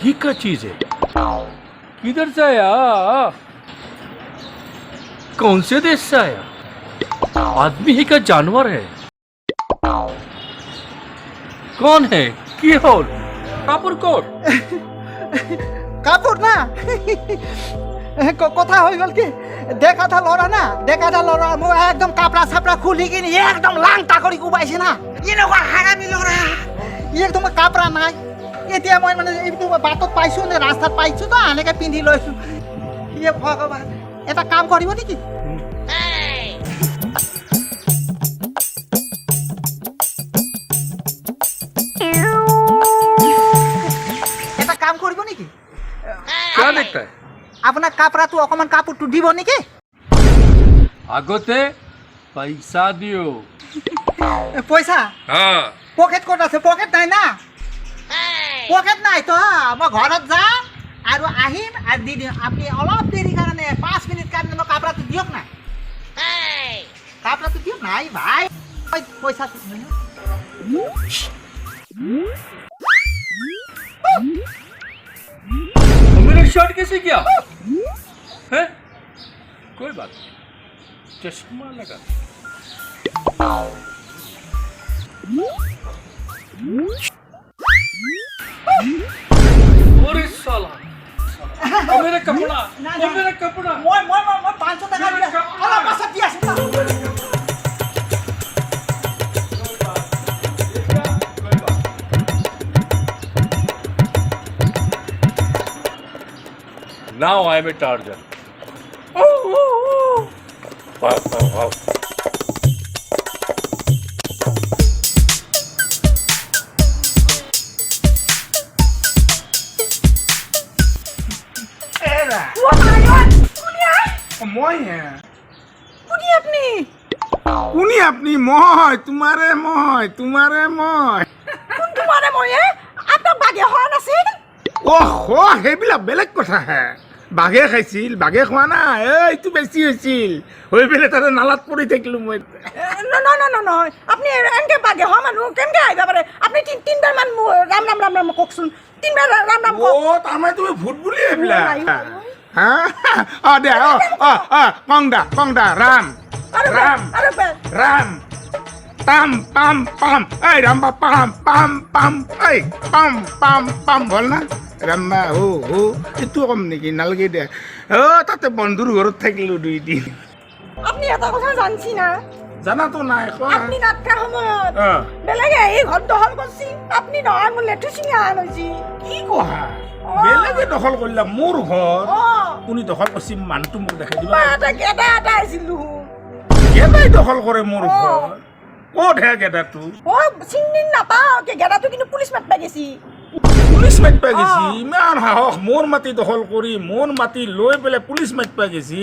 ही क्या चीज है? किधर से आया? कौन से देश से आया? आदमी है क्या जानवर है? कौन है? की होल? कापुर कोट? কাপড় না কথা হয়ে গেল কি দেখা থা লড়া না দেখা থা লড়া মো একদম কাপড়া ছাপড়া খুলি কিনি একদম লাংটা কৰি কুবাইছে না এনেকুৱা হাৰামি লড়া একদম কাপড়া নাই এতিয়া মই মানে এইটো বাটত পাইছো নে ৰাস্তাত পাইছো তো এনেকে পিন্ধি লৈছো ইয়ে ভগৱান এটা কাম কৰিব নেকি এটা কাম কৰিব নেকি क्या देखता है? আপোনাৰ কাপড়াটো অকমান কাপড়টো দিব নেকি আগতে পয়সা দিও। পয়সা हाँ পকেট ক'ত আছে পকেট নাই না পকেট নাই তো মই ঘৰত যাম আৰু আহিম আৰু দি দিম আপুনি অলপ দেৰি কাৰণে 5 মিনিট কাৰণে মই কাপড়াটো দিয়ক না কাপড়াটো দিয়ক নাই ভাই পইচা मेरा शर्ट कैसे किया है? कोई बात नहीं, चश्मा लगा। अरे साला, ओ मेरा कपड़ा, ओ मेरा कपड़ा। মই 500 টাকা দি আছো অলপ পাছত দি আছো Now I am a Tarzan. Wow, wow, wow. কোনি আপনি মই তোমারে মই তোমারে মই তোমাৰে মই আপোনাৰ বাগে হোৱা নাছিল ওহো সেইবিলাক বেলেগ কথা হে বাঘে খাইছিল বাঘে খোৱা নাই এইটো বেছি হৈছিল হৈ পেলাই তাতে নালাত পৰি থাকিলো মই নহয় আপুনি এনেকে বাগে হোৱা মানুহ কেনেকে আহিব পাৰে আপুনি তিনবাৰ মান ৰাম ৰাম ৰাম ৰাম কওকচোন তিনবাৰ ৰাম ৰাম অ তাৰমানে তুমি ভূত বুলি এইবিলাক হা অ দে কং দা ৰাম ৰাম ৰাম পাম পাম পাম এই ৰাম্বা পাম পাম পাম এই পাম পাম পাম হ'ল না ৰাম্বা হো এইটো কম নেকি নালাগে দে তাতে বন্ধুৰ ঘৰত থাকিলোঁ 2 দিন আপনি এটা কথা জানছি না জানাতো নাই আপনি নাটকা সময়ত বেলেগে এই ঘৰ দখল কৰছি আপনি নহয় মোৰ লেঠু চিঙা আনছি কি কোৱা বেলেগে দখল কৰিলা মোৰ ঘৰ কোনি দখল কৰিছি মানুহটো মোক দেখাই দিবা এটা গেদা এটা আছিলো গেদাই দখল কৰে মোৰ ঘৰ ক'ত হে গেদাটো চিন্দিন নাপাও কে গেদাটো কিন্তু পুলিচ মাতবা গেছি পুলিচ মাতবা গেছি ইমান সাহস মোৰ মাটি দখল কৰি মোৰ মাটি লৈ পেলাই পুলিচ মাতবা গেছি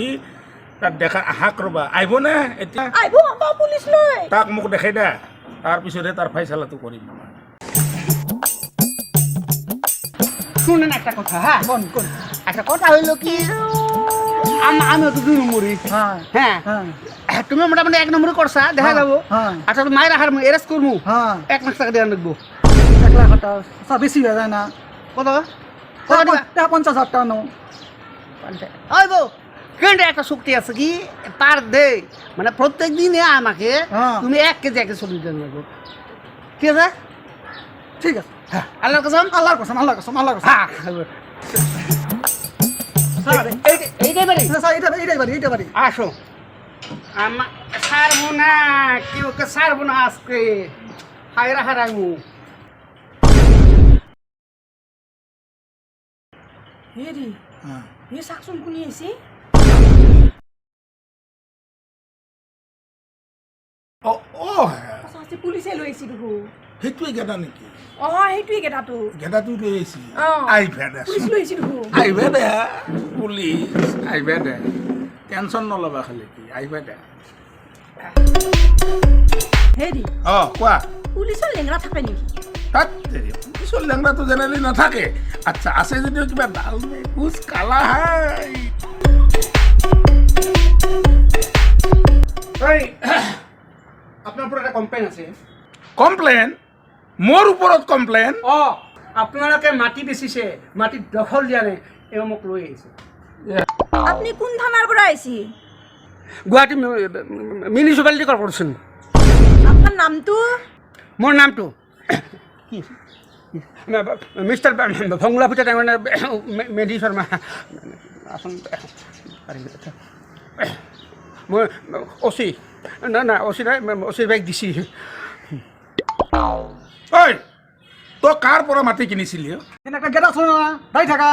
তাক দেখা আহাক ৰবা আহিবনে এতিয়া আইবো আমা পুলিচ লৈ তাক মোক দেখাই দে তাৰপিছতহে তাৰ ফাইছালাটো কৰিম শুনেন একটা কথা হ্যাঁ কোন একটা কথা হইলো কি আমি তো 2 নম্বরই হ্যাঁ তুমি মোটামুটি 1 নম্বরই করছা দেখা যাবো আচ্ছা তো মায়ের রাখার এরেস্ট করবো 1 লাখ টাকা দিয়ে রাখবো 1 লাখ টাকা সব বেশি হয়ে যায় না কত টাকা 50,000 টাকা নাও ওই বউ কেন্দ্রে একটা শক্তি আছে কি পার দে মানে প্রত্যেক দিনে আমাকে তুমি 1 কেজি 1 কেজি সবজি দিয়ে রাখবো ঠিক আছে ঠিক আছে আল্লাহর কসম হ্যাঁ এইটাই বাড়ি আসো আমার সারবো না কেউ কে সারবো না আজকে হায়রা হারাইমু হেৰি এই চাকচোন কোনি আহিছে সঁচাচে পুলিচে লৈ আহিছে দেখোন সেইটোৱে গেদা নেকি সেইটোৱে গেদাটো গেদাটো লৈ আহিছি আহিবা দে পুলিচ লৈ আহিছে দেখোন আহিবা দে পুলিচ আহিবা দে টেনশ্যন নল'বা খালি কি আহিবা দে হেৰি কোৱা পুলিচৰ লেংৰা থাকে নেকি তাত পুলিচৰ লেংৰাটো জেনেৰেলি নাথাকে আচ্ছা আছে যদিও কিবা ডাল কুচ কালা হাই আপনাৰ উপৰ একটা কমপ্লেন আছে কমপ্লেন মোৰ ওপৰত কমপ্লেন আপোনালোকে মাটি বেচিছে, মাটি দখল দিয়া নাই, এওঁ মোক লৈ আহিছে। আপনি কোন থানার পৰা আইছি? Guwahati municipality corporation. আপনাৰ নামটো? মোৰ নামটো মিষ্টাৰ ভংলা পিতা মানে মেধি শৰ্মা। মই অচি না অচি নাই, অচিৰ বাইক দিছি। ঐ তই কাৰ পৰা মাটি কিনিছিলি একটা গেট আছে না দাই থাকা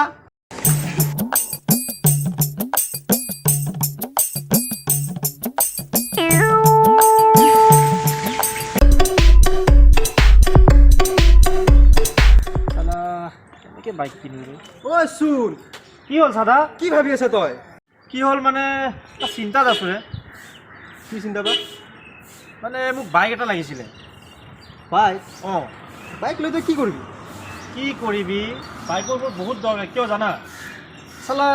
কেনেকৈ বাইক কিনিলোঁ? ঐ শুন কি হ'ল চাদা? কি ভাবি আছ তই কি হ'ল মানে চিন্তাত আছোঁ হে। কি চিন্তা বা মানে মোক বাইক এটা লাগিছিলে। বাইক অঁ, বাইক লৈ তই কি কৰিবি কি কৰিবি? বাইকৰ ওপৰত বহুত দৰকাৰ, কিয় জানা? চালা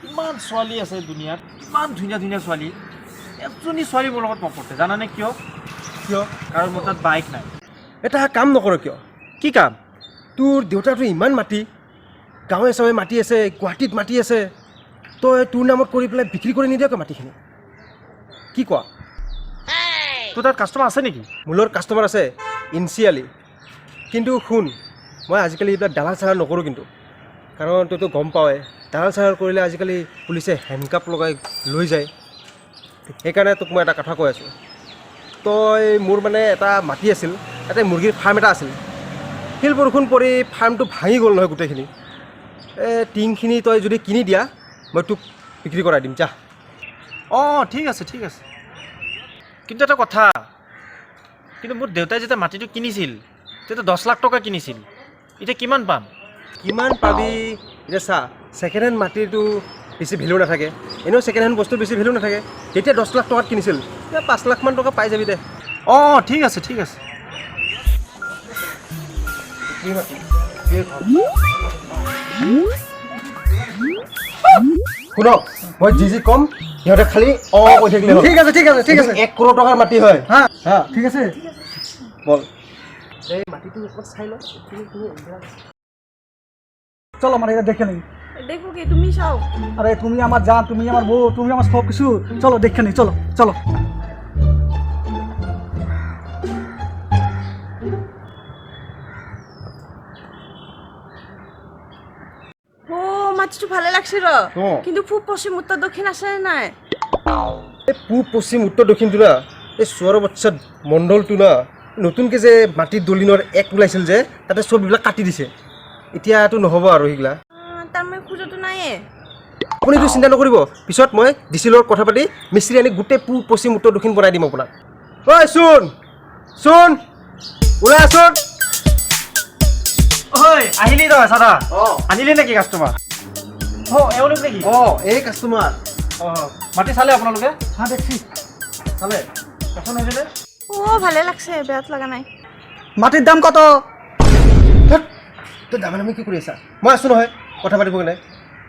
ইমান ছোৱালী আছে দুনিয়াত, ইমান ধুনীয়া ধুনীয়া ছোৱালী, এজনী ছোৱালী মোৰ লগত নপতে। জানানে কিয়? কিয় কাৰণ মোৰ তাত বাইক নাই। এটা কাম নকৰ কিয়? কি কাম? তোৰ দেউতাৰতো ইমান মাটি, গাঁৱে চাৱে মাটি আছে, গুৱাহাটীত মাটি আছে, তই তোৰ নামত কৰি পেলাই বিক্ৰী কৰি নিদিয় মাটিখিনি? কি কোৱা? তোৰ তাত কাষ্টমাৰ আছে নেকি? মোৰ লগত কাষ্টমাৰ আছে ইনচিয়ালি, কিন্তু শুন, মই আজিকালি এইবিলাক দালাল চালাল নকৰোঁ কিন্তু, কাৰণ তইতো গম পাৱই দালাল চালাল কৰিলে আজিকালি পুলিচে হেণ্ডকাপ লগাই লৈ যায়। সেইকাৰণে তোক মই এটা কথা কৈ আছোঁ, তই মোৰ মানে এটা মাটি আছিল, তাতে মুৰ্গীৰ ফাৰ্ম এটা আছিল, শিল বৰষুণ পৰি ফাৰ্মটো ভাঙি গ'ল নহয় গোটেইখিনি। টিংখিনি তই যদি কিনি দিয়া মই তোক বিক্ৰী কৰাই দিম, যা। অঁ ঠিক আছে ঠিক আছে, কিন্তু এটা কথা, কিন্তু মোৰ দেউতাই যেতিয়া মাটিটো কিনিছিল তেতিয়া 10 লাখ টকা কিনিছিল, এতিয়া কিমান পাম? কিমান পাবি এতিয়া চা, ছেকেণ্ড হেণ্ড মাটিটো বেছি ভেলু নাথাকে, এনেও ছেকেণ্ড হেণ্ড বস্তু বেছি ভেলু নাথাকে। তেতিয়া 10 লাখ টকাত কিনিছিল, এতিয়া 5 লাখমান টকা পাই যাবি দে। অঁ ঠিক আছে ঠিক আছে। শুনক, মই যি যি ক'ম সিহঁতে খালি কৈ থাকিলে হ'ল। ঠিক আছে ঠিক আছে ঠিক আছে 1 কোটি টকাৰ মাটি হয়। হ্যাঁ হ্যাঁ ঠিক আছে বল এই মাটিটো অকণ চাই ল। চলো আমার এটা দেখে নেই দেখো কি তুমি চাও? আরে তুমি আমার জান, তুমি আমার বউ, তুমি আমার সব কিছু, চলো দেখে নেই, চলো চলো। ও মাছটো ভালে লাগছে র, কিন্তু খুব পশ্চিম উত্তর দক্ষিণ আছে নাই? এই পূব পশ্চিম উত্তৰ দক্ষিণটো না, এই চোৰৰ বাচ্চাত মণ্ডলটো না, নতুনকৈ যে মাটিৰ দলিনৰ এক ওলাইছিল যে, তাতে চব এইবিলাক কাটি দিছে। এতিয়াতো নহ'ব আৰু সেইগিলা। তাৰ মানে খুজোটো নাইয়ে। আপুনি এইটো চিন্তা নকৰিব, পিছত মই ডিচি লগত কথা পাতি মিস্ত্ৰী আনি গোটেই পূব পশ্চিম উত্তৰ দক্ষিণ বনাই দিম আপোনাক। ঐ চোন চোন, ওলাই আছোন। ঐ আহিলি তই চাদা? আনিলি নেকি কাষ্টমাৰ? অঁ এওঁলোক নেকি? এই কাষ্টমাৰ। অঁ মাটি চালে আপোনালোকে? হ্যাঁ দেখছি। চালে? পচন্দ হৈছেনে? ও ভালে লাগছে, বেয়াত লাগা নাই। মাটির দাম কত? তই দামে দামে কি কৰি আছা? মই আছোঁ নহয়, কথা পাতিব কাৰণে।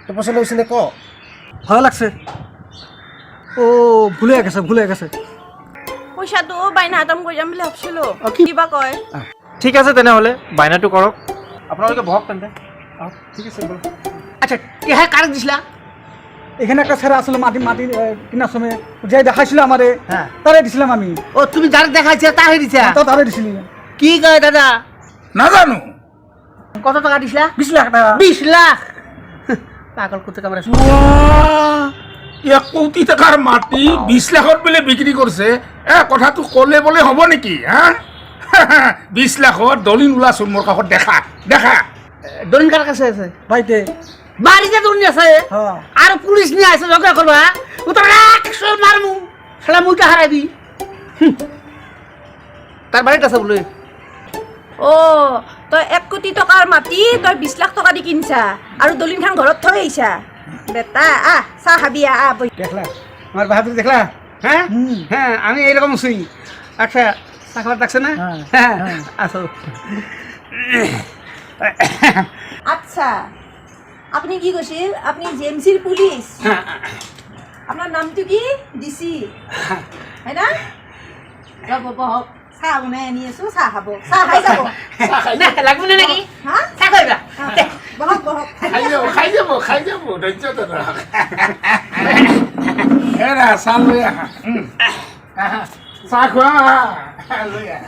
তোৰ পচন্দ হৈছে নে ক? ভালো লাগছে। ও ভুলে গেছে ভুলে গেছে। পইচাটো বাইনা হাতম কৰি যাম বুলি ভাবছিলো, কিবা কয়? ঠিক আছে তেনেহ'লে বাইনাটো কৰক, আপোনালোকে বহক তেন্তে। ঠিক আছে বলো। আচ্ছা টেহা কারে দিছিলা? এখানে একটা ছেড়া আসলে মাটি মাটি কেনার সময় যে দেখাইছিল আমারে, হ্যাঁ। তারে দিছিলাম আমি। ও তুমি যারে দেখাইছে তারে দিছা? তো তারে দিছিলি। কি কয় দাদা? নাজানো। কত টাকা দিছিলা? 20 লাখ টাকা। 20 লাখ? পাগল করতে কামড়ে। 1 কোটি টকাৰ মাটি 20 লাখত বোলে বিক্ৰী কৰিছে। কথাটো ক'লে বোলে হ'ব নেকি? হা 20 লাখত দলিন ওলাচোন মোৰ কাষত, দেখা দেখা। দলিন কার কাছে আছে? বাইতে। বাড়িতে দলিন আছে? হ্যাঁ। আর পুলিশ নিয়ে আসে ঝগড়া করবা? ও তো 100 মারমু, শালা মুইটা হারাবি। তার বাড়িতে আছে বলে। ও তই 1 কোটি টকাৰ মাটি তই 20 লাখ টকা দি কিনছা আৰু দলিন খান ঘৰত থৈ আহিছা। বেটা আহ চাহ খাবি, আহ বহি। দেখলা আমার বাহাদুর দেখলা? হ্যাঁ হ্যাঁ, আমি এইরকম শুই। আচ্ছা চাকলার ডাকছে না? হ্যাঁ আসো। আচ্ছা আপনি কি কৈছিল? আপনি জেএমচিৰ পুলিচ? আপোনাৰ নামটো কি? ডিচি হয় না? ৰ'ব বহক, চাহ বনাই আনি আছো চাহ খাব চাহ খাই যাব লাগব না নাকি হা চাহ কৰিবা বহক বহক খাই যাব ধৈৰ্য ধৰা এৰা চাহ লৈ আহা চাহ খোৱা লৈ আহা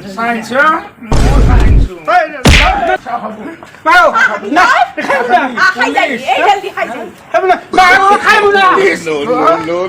চাহ আনিছো ময়ো চাহ আনিছো চাহ খাব বাৰু না খাই যাই এই জলদি খাই যাই বাৰু খাই বুলা no.